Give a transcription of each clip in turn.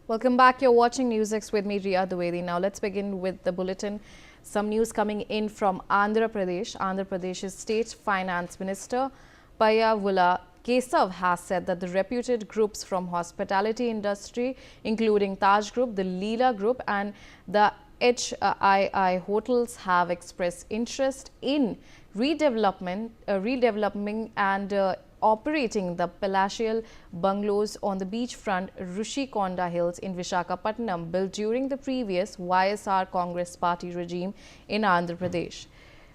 Welcome back. You're watching NewsX with me, Riya Dwivedi. Now let's begin with the bulletin. Some news coming in from Andhra Pradesh. Andhra Pradesh's State Finance Minister Payyavula Kesav has said that the reputed groups from hospitality industry, including Taj Group, the Leela Group and the HII Hotels have expressed interest in redeveloping and operating the palatial bungalows on the beachfront Rushikonda Hills in Visakhapatnam, built during the previous YSR Congress Party regime in Andhra Pradesh.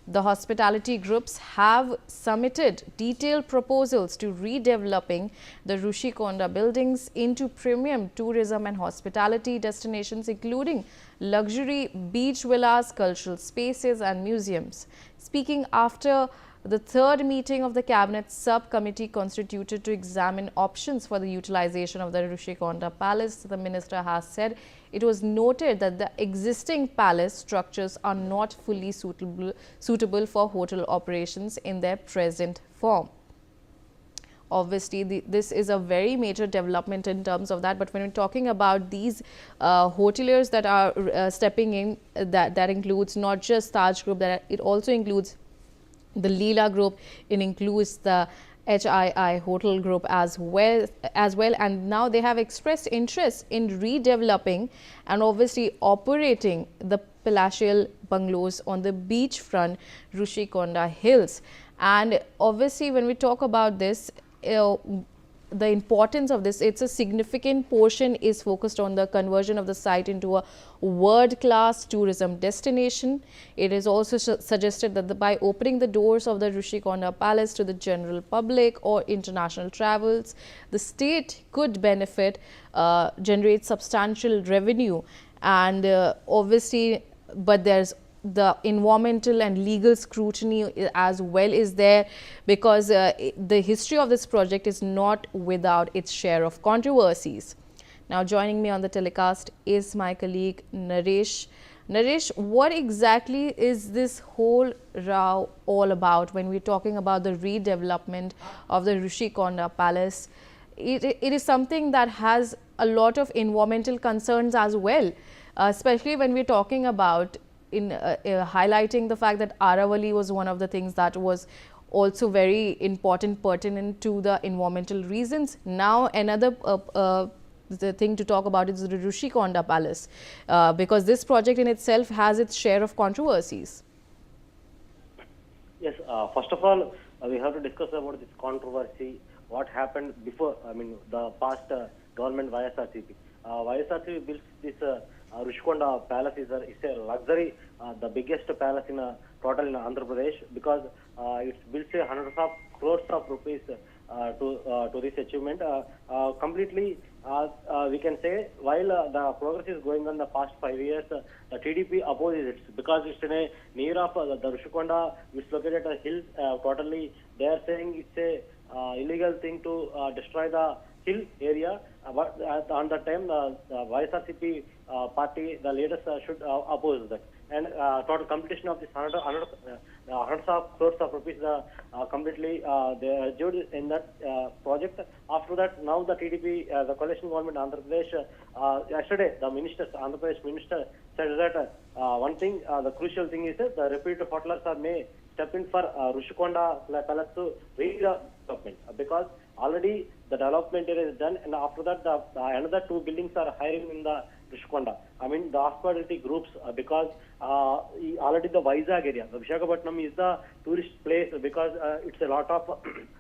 The hospitality groups have submitted detailed proposals to redeveloping the Rushikonda buildings into premium tourism and hospitality destinations, including luxury beach villas, cultural spaces and museums. Speaking after the third meeting of the Cabinet subcommittee constituted to examine options for the utilization of the Rushikonda Palace, the minister has said it was noted that the existing palace structures are not fully suitable for hotel operations in their present form. Obviously, this is a very major development in terms of that. But when we're talking about these hoteliers that are stepping in, that includes not just Taj Group, it also includes the Leela Group, it includes the HII Hotel Group as well, and now they have expressed interest in redeveloping and obviously operating the palatial bungalows on the beachfront Rushikonda Hills. And obviously, when we talk about this, the importance of this, it's a significant portion is focused on the conversion of the site into a world-class tourism destination. It is also suggested that by opening the doors of the Rushikonda Palace to the general public or international travels, the state could benefit, generate substantial revenue, and obviously, but there's the environmental and legal scrutiny as well is there, because the history of this project is not without its share of controversies. Now joining me on the telecast is my colleague Naresh. Naresh, what exactly is this whole row all about when we're talking about the redevelopment of the Rushikonda Palace? It is something that has a lot of environmental concerns as well, especially when we're talking about highlighting the fact that Aravali was one of the things that was also very important, pertinent to the environmental reasons. Now another the thing to talk about is the Rushikonda Palace, because this project in itself has its share of controversies. Yes, first of all, we have to discuss about this controversy, what happened before, the past government YSRCP. YSRCP built this Rushikonda Palace is a luxury, the biggest palace in total in Andhra Pradesh, because it's built hundreds of crores of rupees to this achievement. Completely, we can say, while the progress is going on the past 5 years, the TDP opposes it because it's in a near of the Rushikonda, which is located at a hill. Totally, they are saying it's a illegal thing to destroy the hill area. But on the time, the YSRCP party, the leaders should oppose that. And total completion of this hundreds of crores of rupees, completely they achieved in that project. After that, now the TDP, the coalition government Andhra Pradesh, yesterday the minister, Andhra Pradesh minister said that one thing, the crucial thing is that the reputed hoteliers may step in for Rushikonda Palace to redevelopment, because already the development area is done, and after that the another two buildings are hiring in the Rushikonda. The hospitality groups, because already the Vizag area, the Visakhapatnam is the tourist place, because it's a lot of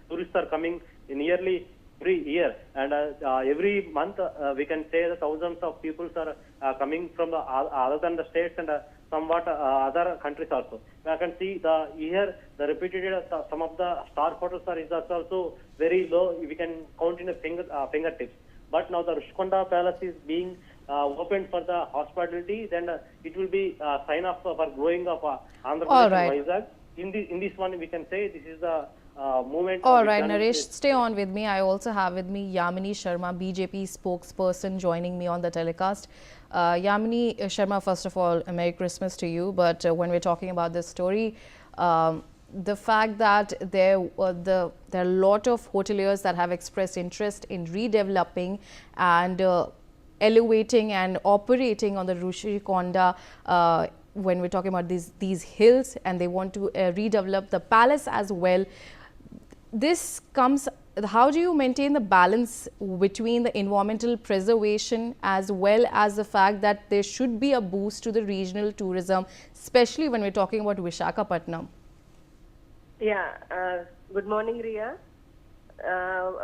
tourists are coming nearly every year, and every month we can say that thousands of people are coming from the other than the states and somewhat other countries also. I can see here the reputed some of the star hotels is also very low. We can count in a fingertips. But now the Rushikonda Palace is being opened for the hospitality, then it will be a sign of for growing of Andhra Pradesh and Vizag. In this one, we can say this is the movement. All right, Naresh, stay on with me. I also have with me Yamini Sharma, BJP spokesperson, joining me on the telecast. Yamini Sharma, first of all, Merry Christmas to you. But when we're talking about this story, the fact that there are a lot of hoteliers that have expressed interest in redeveloping and elevating and operating on the Rushikonda when we're talking about these hills, and they want to redevelop the palace as well. This comes, how do you maintain the balance between the environmental preservation as well as the fact that there should be a boost to the regional tourism, especially when we're talking about Visakhapatnam? Yeah, good morning, Riya.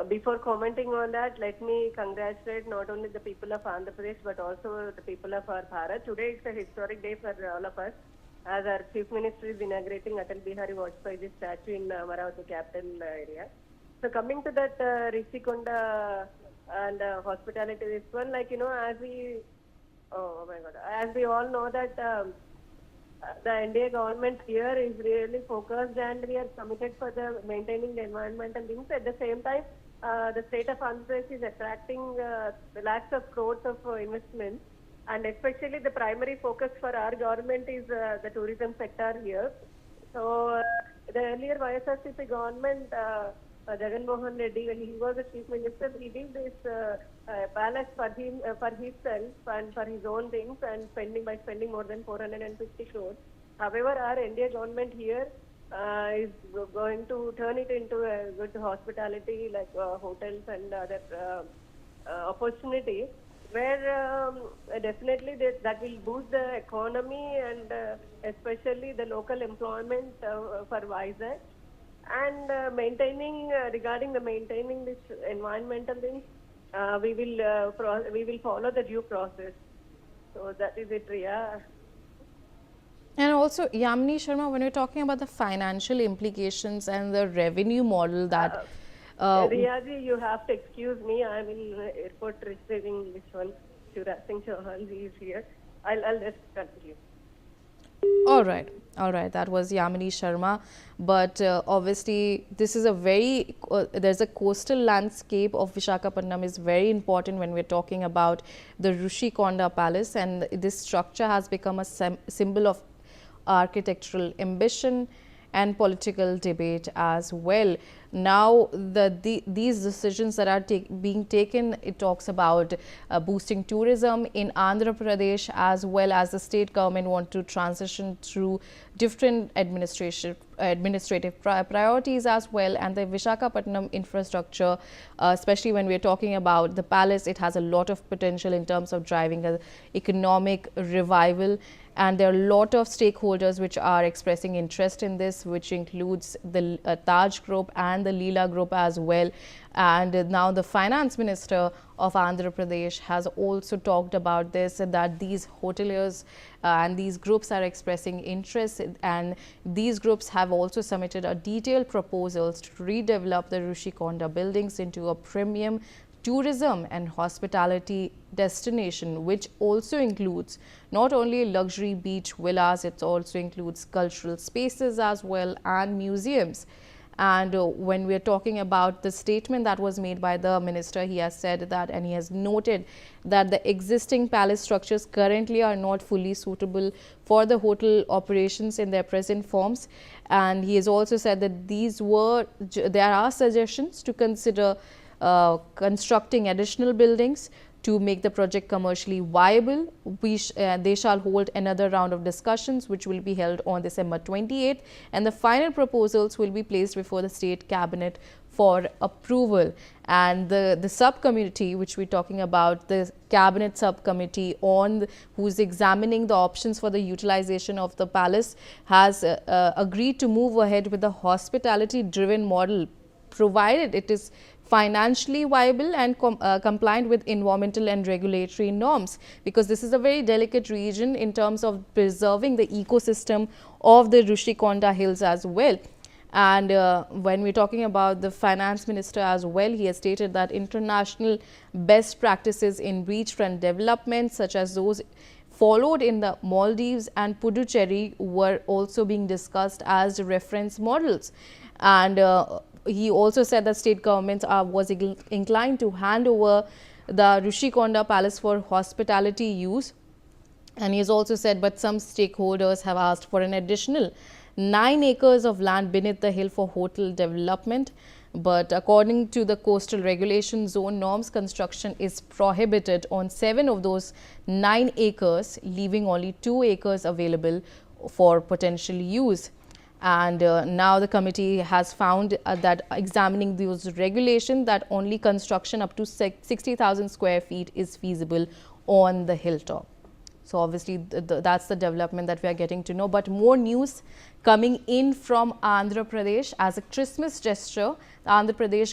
Before commenting on that, let me congratulate not only the people of Andhra Pradesh but also the people of our Bharat. Today it's a historic day for all of us, as our Chief Minister is inaugurating Atal Bihari Vajpayee's statue in Amaravati capital area. So coming to that Rushikonda and hospitality, this one, like, as we, oh my God, as we all know that the NDA government here is really focused, and we are committed for the maintaining the environment and things. At the same time, the state of Andhra Pradesh is attracting lakhs of crores of investments, and especially the primary focus for our government is the tourism sector here. So the earlier YSRCP government, Jagan Mohan Reddy, when he was the chief minister, he did this palace for him, for himself and for his own things, and spending more than 450 crores. However, our India government here is going to turn it into a good hospitality, like hotels and other opportunity, where definitely that will boost the economy and especially the local employment for Vizag. And maintaining regarding the maintaining this environmental things, we will follow the due process. So that is it, Riya. And also, Yamini Sharma, when we're talking about the financial implications and the revenue model that Riyaji, you have to excuse me. I'm in airport receiving this one. Shivraj Singh Chauhan, he is here. I'll just continue. All right. That was Yamini Sharma. But obviously, this is a very, there's a coastal landscape of Visakhapatnam is very important when we're talking about the Rushikonda Palace. And this structure has become a symbol of architectural ambition and political debate as well. Now, these decisions that are being taken, it talks about boosting tourism in Andhra Pradesh, as well as the state government want to transition through different administrative priorities as well. And the Visakhapatnam infrastructure, especially when we're talking about the palace, it has a lot of potential in terms of driving an economic revival. And there are a lot of stakeholders which are expressing interest in this, which includes the Taj Group and the Leela Group as well. And now the Finance Minister of Andhra Pradesh has also talked about this, that these hoteliers and these groups are expressing interest, and these groups have also submitted a detailed proposals to redevelop the Rushikonda buildings into a premium tourism and hospitality destination, which also includes not only luxury beach villas, it also includes cultural spaces as well and museums. And when we're talking about the statement that was made by the minister, he has said that, and he has noted that the existing palace structures currently are not fully suitable for the hotel operations in their present forms. And he has also said that there are suggestions to consider constructing additional buildings to make the project commercially viable. They shall hold another round of discussions, which will be held on December 28th, and the final proposals will be placed before the state cabinet for approval. And the subcommittee, which we're talking about, the cabinet subcommittee who's examining the options for the utilization of the palace, has agreed to move ahead with the hospitality driven model, provided it is financially viable and compliant with environmental and regulatory norms, because this is a very delicate region in terms of preserving the ecosystem of the Rushikonda Hills as well. And when we're talking about the finance minister as well, he has stated that international best practices in beachfront development, such as those followed in the Maldives and Puducherry, were also being discussed as reference models. And he also said that state governments was inclined to hand over the Rushikonda Palace for hospitality use. And he has also said, but some stakeholders have asked for an additional 9 acres of land beneath the hill for hotel development. But according to the coastal regulation zone norms, construction is prohibited on 7 of those 9 acres, leaving only 2 acres available for potential use. And now the committee has found that examining those regulations, that only construction up to 60,000 square feet is feasible on the hilltop. So obviously that's the development that we are getting to know. But more news coming in from Andhra Pradesh. As a Christmas gesture, the Andhra Pradesh